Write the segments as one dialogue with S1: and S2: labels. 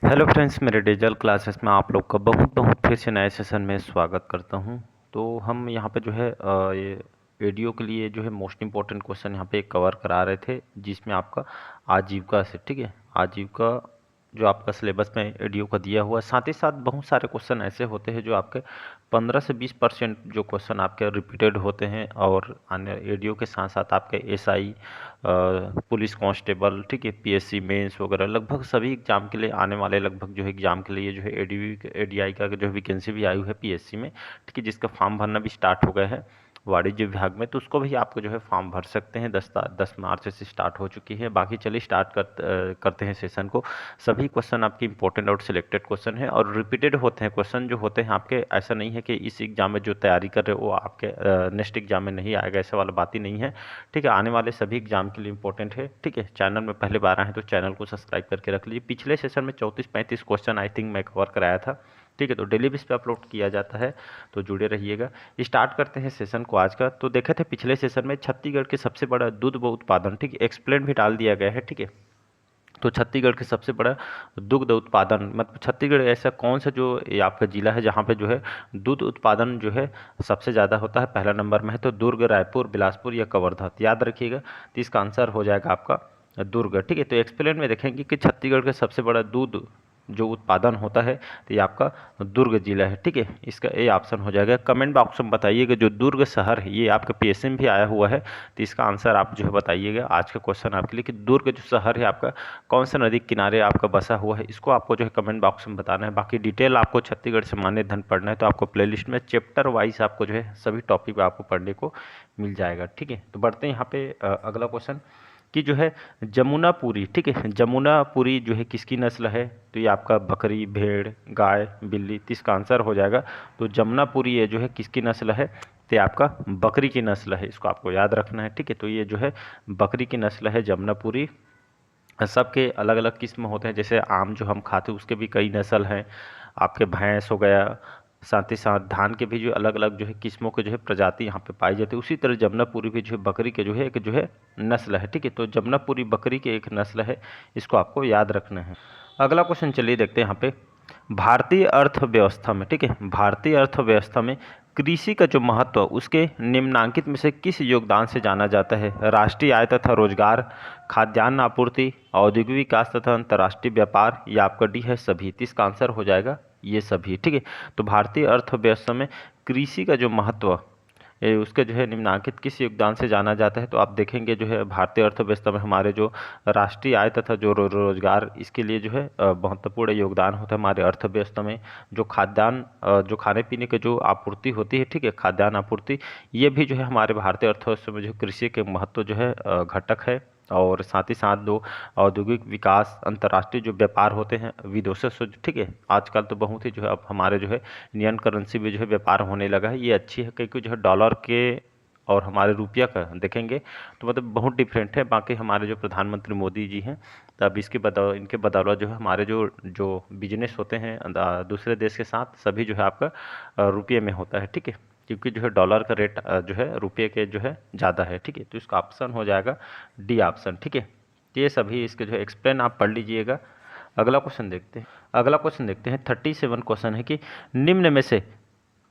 S1: Hello friends, मेरे digital classes में आप लोग का बहुत बहुत फिर से नए सेशन में स्वागत करता हूं। तो हम यहाँ पे जो है ये वीडियो के लिए जो है मोस्ट इम्पोर्टेंट क्वेश्चन यहाँ पे कवर करा रहे थे, जिसमें आपका आजीविका से, ठीक है, आजीविका जो आपका सिलेबस में वीडियो का दिया हुआ है। साथ ही साथ बहुत सारे क्वेश्चन ऐसे होते हैं जो आपके 15 से 20% जो क्वेश्चन आपके रिपीटेड होते हैं, और अन्य वीडियो के साथ साथ आपके एसआई, पुलिस कांस्टेबल, ठीक है, पीएससी मेंस वगैरह लगभग सभी एग्जाम के लिए आने वाले लगभग जो है एग्जाम के लिए जो है एडीआई का जो वैकेंसी भी आई हुई है पीएससी में, ठीक है, जिसका फॉर्म भरना भी स्टार्ट हो गया है वाणिज्य विभाग में। तो उसको भी आपको जो है फॉर्म भर सकते हैं। 10 मार्च से स्टार्ट हो चुकी है। बाकी चलिए स्टार्ट करते हैं सेशन को। सभी क्वेश्चन आपके इंपॉर्टेंट और सिलेक्टेड क्वेश्चन है और रिपीटेड होते हैं क्वेश्चन जो होते हैं आपके। ऐसा नहीं है कि इस एग्जाम में जो तैयारी कर रहे हो वो आपके नेक्स्ट एग्जाम में नहीं आएगा, ऐसा वाला बात ही नहीं है, ठीक है। आने वाले सभी एग्जाम के लिए इंपॉर्टेंट है, ठीक है। चैनल में पहले बार आए हैं तो चैनल को सब्सक्राइब करके रख लीजिए। पिछले सेशन में 34-35 क्वेश्चन आई थिंक मैं कवर कराया था, ठीक है। तो डेली बेस पे अपलोड किया जाता है, तो जुड़े रहिएगा। स्टार्ट करते हैं सेशन को आज का। तो देखे थे पिछले सेशन में छत्तीसगढ़ के सबसे बड़ा दूध उत्पादन, ठीक है, एक्सप्लेन भी डाल दिया गया है, ठीक है। तो छत्तीसगढ़ के सबसे बड़ा दुग्ध उत्पादन मतलब छत्तीसगढ़ ऐसा कौन सा जो ये आपका जिला है जहाँ पे जो है दूध उत्पादन जो है सबसे ज़्यादा होता है, पहला नंबर में है। तो दुर्ग, रायपुर, बिलासपुर या कवर्धा, तो याद रखिएगा। तो इसका आंसर हो जाएगा आपका दुर्ग, ठीक है। तो एक्सप्लेन में देखेंगे कि छत्तीसगढ़ का सबसे बड़ा दूध जो उत्पादन होता है तो ये आपका दुर्ग जिला है, ठीक है। इसका ए ऑप्शन हो जाएगा। कमेंट बॉक्स में बताइएगा जो दुर्ग शहर है, ये आपका पीएससी में भी आया हुआ है, तो इसका आंसर आप जो है बताइएगा। आज का क्वेश्चन आपके लिए कि दुर्ग जो शहर है आपका कौन सा नदी किनारे आपका बसा हुआ है, इसको आपको जो है कमेंट बॉक्स में बताना है। बाकी डिटेल आपको छत्तीसगढ़ से मान्य धन पढ़ना है तो आपको प्लेलिस्ट में चैप्टर वाइज आपको जो है सभी टॉपिक आपको पढ़ने को मिल जाएगा, ठीक है। तो बढ़ते हैं यहाँ पे अगला क्वेश्चन कि जो है जमुनापुरी, ठीक है, जमुनापुरी जो है किसकी नस्ल है। तो ये आपका बकरी, भेड़, गाय, बिल्ली, तो इसका आंसर हो जाएगा। तो जमुनापुरी ये जो है किसकी नस्ल है, तो ये आपका बकरी की नस्ल है, इसको आपको याद रखना है, ठीक है। तो ये जो है बकरी की नस्ल है जमुनापुरी। सबके अलग अलग किस्म होते हैं, जैसे आम जो हम खाते हैं उसके भी कई नस्ल हैं, आपके भैंस हो गया, साथ ही साथ धान के भी जो अलग अलग जो है किस्मों के जो है प्रजाति यहाँ पे पाई जाती है। उसी तरह जमुनापुरी भी जो है बकरी के जो है एक जो है नस्ल है, ठीक है। तो जमुनापुरी बकरी के एक नस्ल है, इसको आपको याद रखना है। अगला क्वेश्चन चलिए देखते हैं यहाँ पे। भारतीय अर्थव्यवस्था में, ठीक है, भारतीय अर्थव्यवस्था में कृषि का जो महत्व उसके निम्नांकित में से किस योगदान से जाना जाता है। राष्ट्रीय आय तथा रोजगार, खाद्यान्न आपूर्ति, औद्योगिक विकास तथा अंतर्राष्ट्रीय व्यापार, या आपका डी है सभी। तो इसका आंसर हो जाएगा ये सभी, ठीक है। तो भारतीय अर्थव्यवस्था में कृषि का जो महत्व उसके जो है निम्नांकित किस योगदान से जाना जाता है। तो आप देखेंगे जो है भारतीय अर्थव्यवस्था में हमारे जो राष्ट्रीय आय तथा जो रोजगार, इसके लिए जो है महत्वपूर्ण योगदान होता है हमारे अर्थव्यवस्था में। जो खाद्यान्न जो खाने पीने के जो आपूर्ति होती है, ठीक है, खाद्यान्न आपूर्ति, ये भी जो है हमारे भारतीय अर्थव्यवस्था में जो कृषि के महत्व जो है घटक है। और साथ ही साथ जो औद्योगिक विकास, अंतर्राष्ट्रीय जो व्यापार होते हैं विदेशों से, ठीक है, आजकल तो बहुत ही जो है अब हमारे जो है इंडियन करेंसी में जो है व्यापार होने लगा है, ये अच्छी है क्योंकि जो है डॉलर के और हमारे रुपया का देखेंगे तो मतलब बहुत डिफरेंट है। बाकी हमारे जो प्रधानमंत्री मोदी जी हैं, तो अब इनके बदौलत जो है हमारे जो जो बिजनेस होते हैं दूसरे देश के साथ, सभी जो है आपका रुपये में होता है, ठीक है, क्योंकि जो है डॉलर का रेट जो है रुपये के जो है ज़्यादा है, ठीक है। तो इसका ऑप्शन हो जाएगा डी ऑप्शन, ठीक है। तो ये सभी इसके जो है एक्सप्लेन आप पढ़ लीजिएगा। अगला क्वेश्चन देखते हैं। अगला क्वेश्चन देखते हैं 37 क्वेश्चन है कि निम्न में से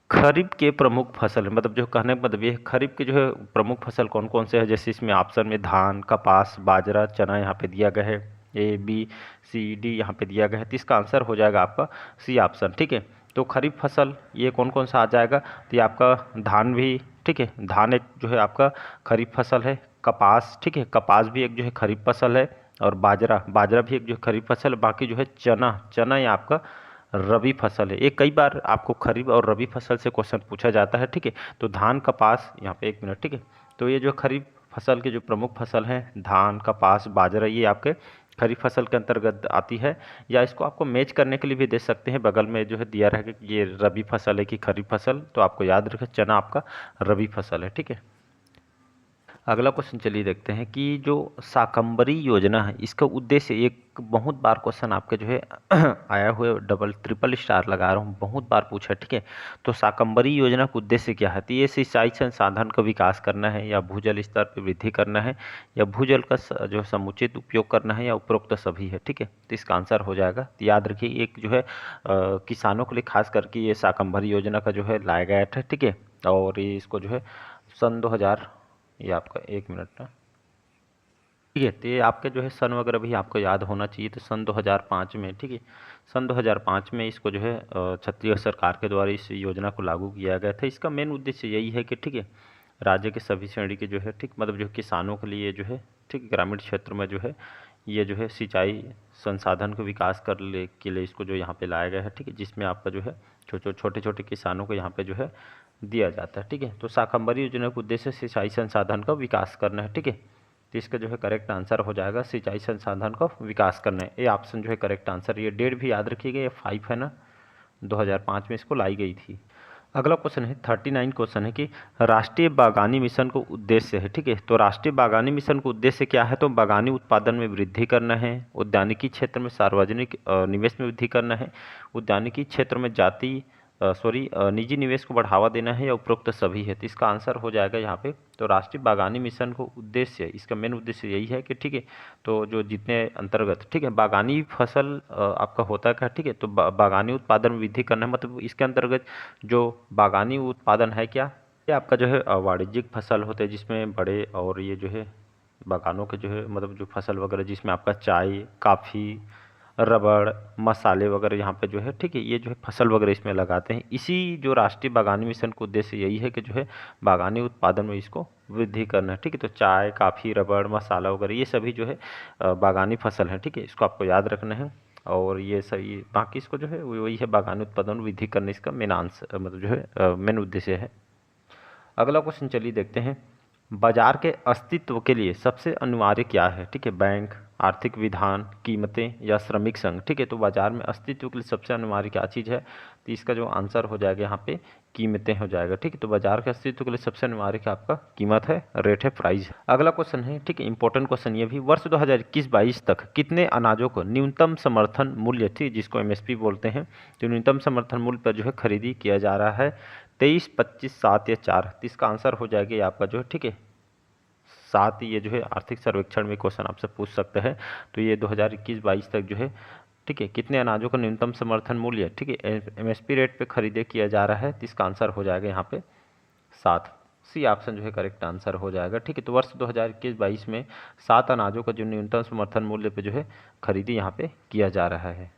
S1: खरीफ के प्रमुख फसल है, मतलब जो कहने का मतलब ये है खरीफ के जो है प्रमुख फसल कौन कौन से है। जैसे इसमें ऑप्शन में धान, कपास, बाजरा, चना यहाँ पे दिया गया है, ए बी सी डी यहाँ पे दिया गया है। तो इसका आंसर हो जाएगा आपका सी ऑप्शन, ठीक है। तो खरीफ फसल ये कौन कौन सा आ जाएगा, तो ये आपका धान भी, ठीक है, धान एक जो है आपका खरीफ फसल है। कपास, ठीक है, कपास भी एक जो है खरीफ फसल है। और बाजरा, बाजरा भी एक जो खरीफ फसल है। बाकी जो है चना, चना ये आपका रबी फसल है। ये कई बार आपको खरीफ और रबी फसल से क्वेश्चन पूछा जाता है, ठीक है। तो धान, कपास, यहाँ पे एक मिनट, ठीक है। तो ये जो खरीफ फसल के जो प्रमुख फसल हैं धान, कपास, बाजरा, ये आपके खरीफ फसल के अंतर्गत आती है। या इसको आपको मैच करने के लिए भी दे सकते हैं, बगल में जो है दिया रहेगा कि ये रबी फसल है कि खरीफ फसल, तो आपको याद रखें चना आपका रबी फसल है, ठीक है। अगला क्वेश्चन चलिए देखते हैं कि जो शाकंभरी योजना है इसका उद्देश्य, एक बहुत बार क्वेश्चन आपके जो है आया हुआ है, डबल ट्रिपल स्टार लगा रहा हूँ, बहुत बार पूछा, ठीक है। तो शाकंभरी योजना का उद्देश्य क्या है? तो ये सिंचाई संसाधन का विकास करना है, या भूजल स्तर पर वृद्धि करना है, या भूजल का जो समुचित उपयोग करना है, या उपरोक्त सभी है, ठीक है। तो इसका आंसर हो जाएगा, तो याद रखिए एक जो है किसानों के लिए खास करके ये शाकंभरी योजना का जो है लाया गया था, ठीक है। और ये इसको जो है सन 2000, ये आपका 1 मिनट ना, ठीक है। तो ये आपके जो है सन वगैरह भी आपको याद होना चाहिए। तो सन 2005 में, ठीक है, सन 2005 में इसको जो है छत्तीसगढ़ सरकार के द्वारा इस योजना को लागू किया गया था। इसका मेन उद्देश्य यही है कि, ठीक है, राज्य के सभी श्रेणी के जो है, ठीक, मतलब जो किसानों के लिए जो है, ठीक, ग्रामीण क्षेत्र में जो है ये जो है सिंचाई संसाधन को विकास कर ले के लिए इसको जो यहाँ पे लाया गया है, ठीक है, जिसमें आपका जो है छोटे छोटे किसानों को यहाँ पे जो है दिया जाता है, ठीक है। तो शाकंभरी योजना का उद्देश्य सिंचाई संसाधन का विकास करना है, ठीक है। तो इसका जो है करेक्ट आंसर हो जाएगा सिंचाई संसाधन का विकास करना है, ये ऑप्शन जो है करेक्ट आंसर। ये डेट भी याद रखिएगा, ये 5 है ना, 2005 में इसको लाई गई थी। अगला क्वेश्चन है 39 क्वेश्चन है कि राष्ट्रीय बागवानी मिशन को उद्देश्य है, ठीक है। तो राष्ट्रीय बागवानी मिशन को उद्देश्य क्या है? तो बागवानी उत्पादन में वृद्धि करना है, उद्यानिकी क्षेत्र में सार्वजनिक निवेश में वृद्धि करना है, उद्यानिकी क्षेत्र में निजी निवेश को बढ़ावा देना है, या उपरोक्त सभी है। तो इसका आंसर हो जाएगा यहाँ पे, तो राष्ट्रीय बागवानी मिशन को उद्देश्य, इसका मेन उद्देश्य यही है कि, ठीक है, तो जो जितने अंतर्गत, ठीक है, बागानी फसल आपका होता है, ठीक है। तो बागानी उत्पादन में वृद्धि करना है, मतलब इसके अंतर्गत जो बागानी उत्पादन है क्या, ये आपका जो है वाणिज्यिक फसल होते हैं, जिसमें बड़े और ये जो है बागानों के जो है, मतलब जो फसल वगैरह जिसमें आपका चाय, कॉफ़ी, रबड़, मसाले वगैरह यहाँ पे जो है, ठीक है, ये जो है फसल वगैरह इसमें लगाते हैं। इसी जो राष्ट्रीय बागवानी मिशन का उद्देश्य यही है कि जो है बागवानी उत्पादन में इसको वृद्धि करना है, ठीक है। तो चाय, कॉफ़ी, रबड़, मसाला वगैरह ये सभी जो है बागानी फसल है, ठीक है, इसको आपको याद रखना है। और ये सही, बाकी इसको जो है वही है, बागानी उत्पादन वृद्धि करने इसका मेन आंसर, मतलब जो है मेन उद्देश्य है। अगला क्वेश्चन चलिए देखते हैं, बाजार के अस्तित्व के लिए सबसे अनिवार्य क्या है? ठीक है, बैंक, आर्थिक विधान, कीमतें, या श्रमिक संघ, ठीक है। तो बाजार में अस्तित्व के लिए सबसे अनिवार्य क्या चीज़ है? तो इसका जो आंसर हो जाएगा यहाँ पे कीमतें हो जाएगा, ठीक है। तो बाजार के अस्तित्व के लिए सबसे अनिवार्य क्या आपका कीमत है, रेट है, प्राइस है। अगला क्वेश्चन है, ठीक है, इंपॉर्टेंट क्वेश्चन ये भी, वर्ष 2021-22 तक कितने अनाजों को न्यूनतम समर्थन मूल्य, ठीक, जिसको एमएसपी बोलते हैं, तो न्यूनतम समर्थन मूल्य पर जो है खरीदी किया जा रहा है? 23, 25, 7 या 4? तो इसका आंसर हो जाएगा ये आपका जो है, ठीक है, 7। ये जो है आर्थिक सर्वेक्षण में क्वेश्चन आपसे पूछ सकते हैं। तो ये 2021-22 तक जो है, ठीक है, कितने अनाजों का न्यूनतम समर्थन मूल्य, ठीक है, एमएसपी रेट पे खरीदे किया जा रहा है? तो इसका आंसर हो जाएगा यहाँ पे 7। सी ऑप्शन जो है करेक्ट आंसर हो जाएगा, ठीक है। तो वर्ष 2021-22 में 7 अनाजों का जो न्यूनतम समर्थन मूल्य पे जो है खरीदी यहाँ पे किया जा रहा है।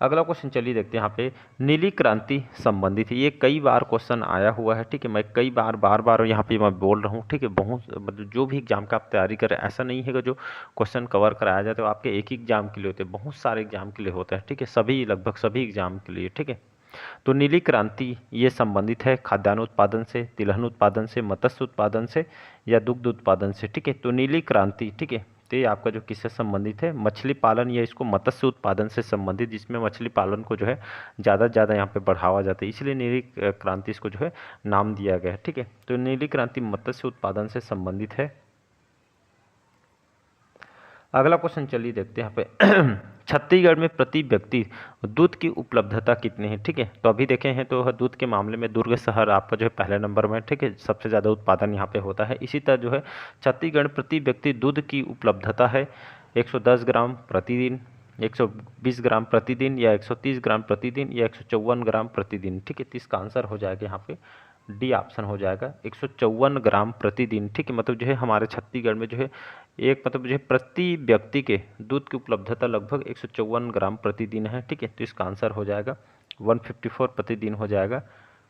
S1: अगला क्वेश्चन चलिए देखते हैं, यहाँ पे नीली क्रांति संबंधित है, ये कई बार क्वेश्चन आया हुआ है, ठीक है। मैं कई बार बार यहाँ पे मैं बोल रहा हूँ, ठीक है। बहुत मतलब जो भी एग्जाम का आप तैयारी करें, ऐसा नहीं है कि जो क्वेश्चन कवर कराया जाए तो आपके एक ही एग्जाम के लिए होते हैं, बहुत सारे एग्जाम के लिए होता है, ठीक है, सभी लगभग सभी एग्जाम के लिए, ठीक है। तो नीली क्रांति ये संबंधित है खाद्यान्न उत्पादन से, तिलहन उत्पादन से, मत्स्य उत्पादन से, या दुग्ध उत्पादन से, ठीक है। तो नीली क्रांति, ठीक है, तो ये आपका जो किससे संबंधित है? मछली पालन या इसको मत्स्य उत्पादन से संबंधित, जिसमें मछली पालन को जो है ज़्यादा से ज़्यादा यहाँ पे बढ़ावा जाता है, इसलिए नीली क्रांति इसको जो है नाम दिया गया है, ठीक है। तो नीली क्रांति मत्स्य उत्पादन से संबंधित है। अगला क्वेश्चन चलिए देखते हैं यहाँ पे छत्तीसगढ़ में प्रति व्यक्ति दूध की उपलब्धता कितनी है? ठीक है, तो अभी देखे हैं तो दूध के मामले में दुर्ग शहर आपका जो है पहले नंबर में, ठीक है, सबसे ज़्यादा उत्पादन यहाँ पे होता है। इसी तरह जो है छत्तीसगढ़ प्रति व्यक्ति दूध की उपलब्धता है 110 ग्राम प्रतिदिन, 120 ग्राम प्रतिदिन, या 130 ग्राम प्रतिदिन, या 154 ग्राम प्रतिदिन, ठीक है। तो इसका आंसर हो जाएगा यहाँ पे डी ऑप्शन हो जाएगा 154 ग्राम प्रतिदिन, ठीक है। मतलब जो है हमारे छत्तीसगढ़ में जो है एक मतलब जो है प्रति व्यक्ति के दूध की उपलब्धता लगभग 154 ग्राम प्रतिदिन है, ठीक है। तो इसका आंसर हो जाएगा 154 प्रतिदिन हो जाएगा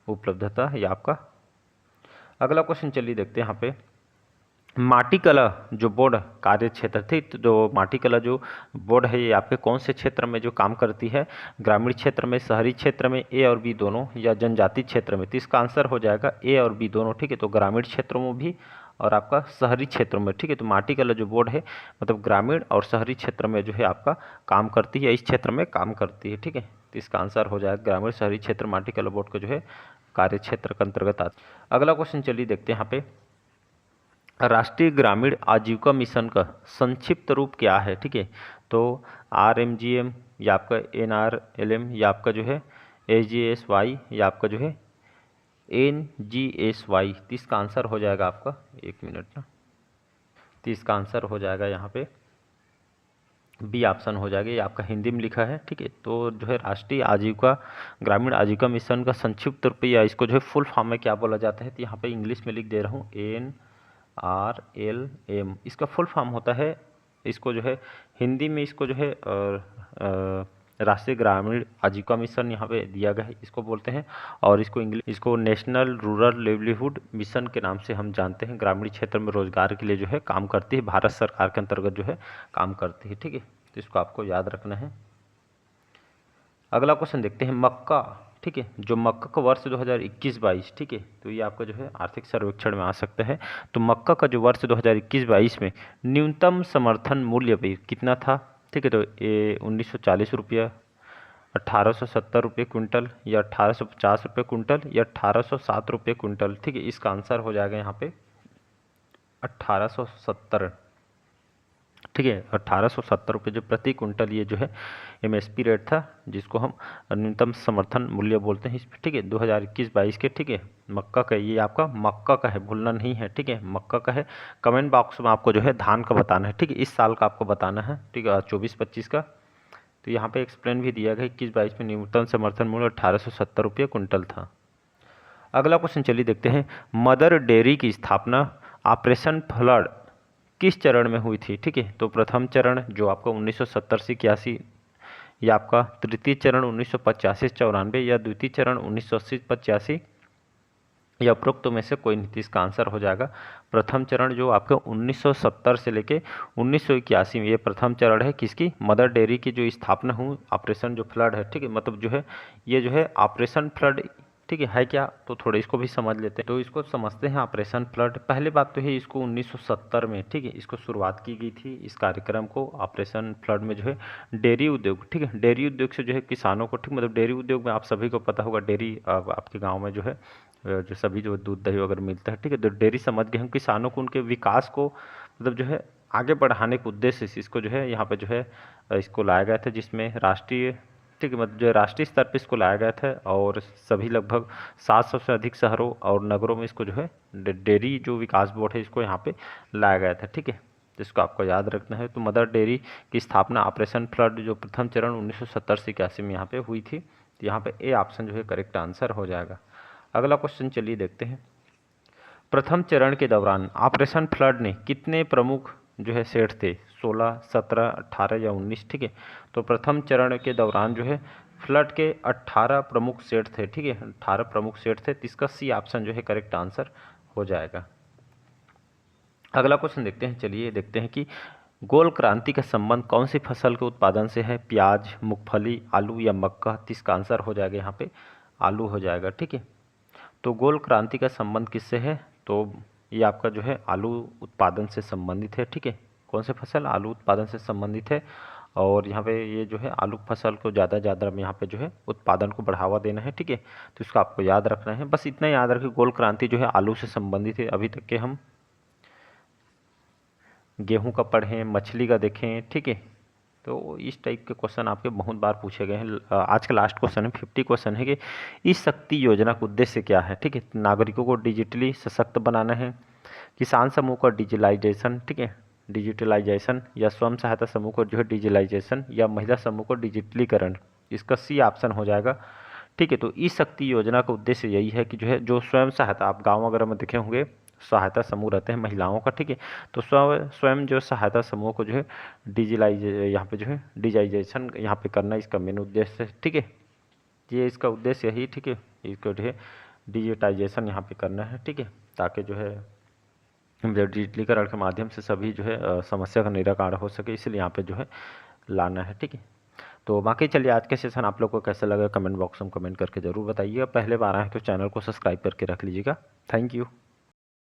S1: उपलब्धता ये आपका। अगला क्वेश्चन चलिए देखते हैं यहाँ पे माटी कला जो बोर्ड कार्य क्षेत्र थी, तो जो माटी कला जो बोर्ड है ये आपके कौन से क्षेत्र में जो काम करती है? ग्रामीण क्षेत्र में, शहरी क्षेत्र में, ए और बी दोनों, या जनजाति क्षेत्र में? तो इसका आंसर हो जाएगा ए और बी दोनों, ठीक है। तो ग्रामीण क्षेत्रों में भी और आपका शहरी क्षेत्रों में, ठीक है। तो माटी कला जो बोर्ड है मतलब ग्रामीण और शहरी क्षेत्र में जो है आपका काम करती है, इस क्षेत्र में काम करती है, ठीक है। तो इसका आंसर हो जाएगा ग्रामीण शहरी क्षेत्र माटी कला बोर्ड का जो है कार्य क्षेत्र के अंतर्गत आता है। अगला क्वेश्चन चलिए देखते हैं यहाँ पे राष्ट्रीय ग्रामीण आजीविका मिशन का संक्षिप्त रूप क्या है, ठीक है। तो RMGM या आपका NRLM या आपका जो है SGSY या आपका जो है NGSY। तो इसका आंसर हो जाएगा आपका, एक मिनट ना, तो इसका आंसर हो जाएगा यहाँ पे बी ऑप्शन हो जाएगा। ये आपका हिंदी में लिखा है, ठीक है। तो जो है राष्ट्रीय आजीविका ग्रामीण आजीविका मिशन का संक्षिप्त रूप या इसको जो है फुल फॉर्म में क्या बोला जाता है, तो यहाँ पे इंग्लिश में लिख दे रहा हूँ NRLM। इसका फुल फॉर्म होता है, इसको जो है हिंदी में इसको जो है राष्ट्रीय ग्रामीण आजीविका मिशन यहाँ पे दिया गया है, इसको बोलते हैं। और इसको नेशनल रूरल लिवलीहुड मिशन के नाम से हम जानते हैं। ग्रामीण क्षेत्र में रोजगार के लिए जो है काम करती है, भारत सरकार के अंतर्गत जो है काम करती है, ठीक है। तो इसको आपको याद रखना है। अगला क्वेश्चन देखते हैं, मक्का, ठीक है, जो मक्का का वर्ष 2021-22, ठीक है, तो ये आपका जो है आर्थिक सर्वेक्षण में आ सकता है। तो मक्का का जो वर्ष 2021-22 में न्यूनतम समर्थन मूल्य भी कितना था, ठीक है। तो ये 1940 रुपया, 1870 रुपये क्विंटल, या 1850 रुपये क्विंटल, या 1807 रुपये क्विंटल, ठीक है। इसका आंसर हो जाएगा यहाँ पे 1870, ठीक है। 1870 रुपये जो प्रति कुंटल ये जो है MSP रेट था, जिसको हम न्यूनतम समर्थन मूल्य बोलते हैं इस पर, ठीक है। 2021-22 के, ठीक है। मक्का का, ये आपका मक्का का है, भूलना नहीं है, ठीक है, मक्का का है। कमेंट बॉक्स में आपको जो है धान का बताना है, ठीक है, इस साल का आपको बताना है, ठीक है, 24-25 का। तो यहाँ पे एक्सप्लेन भी दिया गया 21-22 में न्यूनतम समर्थन मूल्य 1870 रुपये कुंटल था। अगला क्वेश्चन चलिए देखते हैं, मदर डेयरी की स्थापना ऑपरेशन फ्लड किस चरण में हुई थी, ठीक है। तो प्रथम चरण जो आपका 1970 से 81, या आपका तृतीय चरण 1985 से 94, या द्वितीय चरण 1980 से 85, या उपरोक्त में से कोई नहीं। इसका आंसर हो जाएगा प्रथम चरण, जो आपके 1970 से लेके 1981 में, ये प्रथम चरण है किसकी, मदर डेयरी की जो स्थापना हुई, ऑपरेशन जो फ्लड है, ठीक है। मतलब जो है ये जो है ऑपरेशन फ्लड, ठीक है क्या, तो थोड़ा इसको भी समझ लेते हैं। तो इसको समझते हैं ऑपरेशन फ्लड। पहले बात तो है, इसको 1970 में, ठीक है, इसको शुरुआत की गई थी इस कार्यक्रम को ऑपरेशन फ्लड में, जो है डेयरी उद्योग, ठीक है, डेयरी उद्योग से जो है किसानों को, ठीक, मतलब डेयरी उद्योग में आप सभी को पता होगा, डेयरी आपके गाँव में जो है जो सभी जो दूध दही वगैरह मिलता है, ठीक है। तो डेयरी समझ गए हम, किसानों को उनके विकास को मतलब जो है आगे बढ़ाने के उद्देश्य से इसको जो है यहाँ पे जो है इसको लाया गया था, जिसमें राष्ट्रीय, ठीक है, मतलब जो राष्ट्रीय स्तर पे इसको लाया गया था। और सभी लगभग 700 से अधिक शहरों और नगरों में इसको जो है डेयरी जो विकास बोर्ड है, इसको यहाँ पे लाया गया था, ठीक है। जिसको आपको याद रखना है। तो मदर डेयरी की स्थापना ऑपरेशन फ्लड जो प्रथम चरण 1970 से 81 में यहाँ पे हुई थी। तो यहाँ पे ए ऑप्शन जो है करेक्ट आंसर हो जाएगा। अगला क्वेश्चन चलिए देखते हैं, प्रथम चरण के दौरान ऑपरेशन फ्लड ने कितने प्रमुख जो है सेट थे, 16, 17, 18 या 19, ठीक है। तो प्रथम चरण के दौरान जो है फ्लड के 18 प्रमुख सेट थे, ठीक है, 18 प्रमुख सेट थे। इसका सी ऑप्शन जो है करेक्ट आंसर हो जाएगा। अगला क्वेश्चन देखते हैं, चलिए देखते हैं कि गोल क्रांति का संबंध कौन सी फसल के उत्पादन से है, प्याज, मूंगफली, आलू या मक्का। इसका आंसर हो जाएगा यहाँ पे आलू हो जाएगा, ठीक है। तो गोल क्रांति का संबंध किससे है, तो ये आपका जो है आलू उत्पादन से संबंधित है, ठीक है। कौन से फसल, आलू उत्पादन से संबंधित है। और यहाँ पे ये जो है आलू फसल को ज़्यादा यहाँ पे जो है उत्पादन को बढ़ावा देना है, ठीक है। तो इसको आपको याद रखना है, बस इतना याद रखें, गोल क्रांति जो है आलू से संबंधित है। अभी तक के हम गेहूं का पढ़ें, मछली का देखें, ठीक है। तो इस टाइप के क्वेश्चन आपके बहुत बार पूछे गए हैं। आज का लास्ट क्वेश्चन है, 50 क्वेश्चन है कि इस शक्ति योजना का उद्देश्य क्या है, ठीक है। नागरिकों को डिजिटली सशक्त बनाना है, किसान समूह का डिजिटलाइजेशन, ठीक है, डिजिटलाइजेशन, या स्वयं सहायता समूह को जो है डिजिटलाइजेशन, या महिला समूह को डिजिटलीकरण। इसका सी ऑप्शन हो जाएगा, ठीक है। तो इस शक्ति योजना का उद्देश्य यही है कि जो है जो स्वयं सहायता, आप गाँव वगैरह में देखे होंगे सहायता समूह रहते हैं महिलाओं का, ठीक है। तो स्वयं जो सहायता समूह को जो है यहाँ पे जो है डिजिटाइजेशन यहाँ पे करना इसका मेन उद्देश्य है, ठीक है। ये इसका उद्देश्य यही, ठीक है, इसको जो है डिजिटाइजेशन यहाँ पे करना है, ठीक है, ताकि जो है डिजिटलीकरण के माध्यम से सभी जो है समस्या का निराकरण हो सके, इसलिए यहाँ पे जो है लाना है, ठीक है। तो बाकी चलिए आज के सेशन आप लोग को कैसा लगा कमेंट बॉक्स में कमेंट करके ज़रूर बताइएगा। पहले बार आए तो चैनल को सब्सक्राइब करके रख लीजिएगा। Thank you.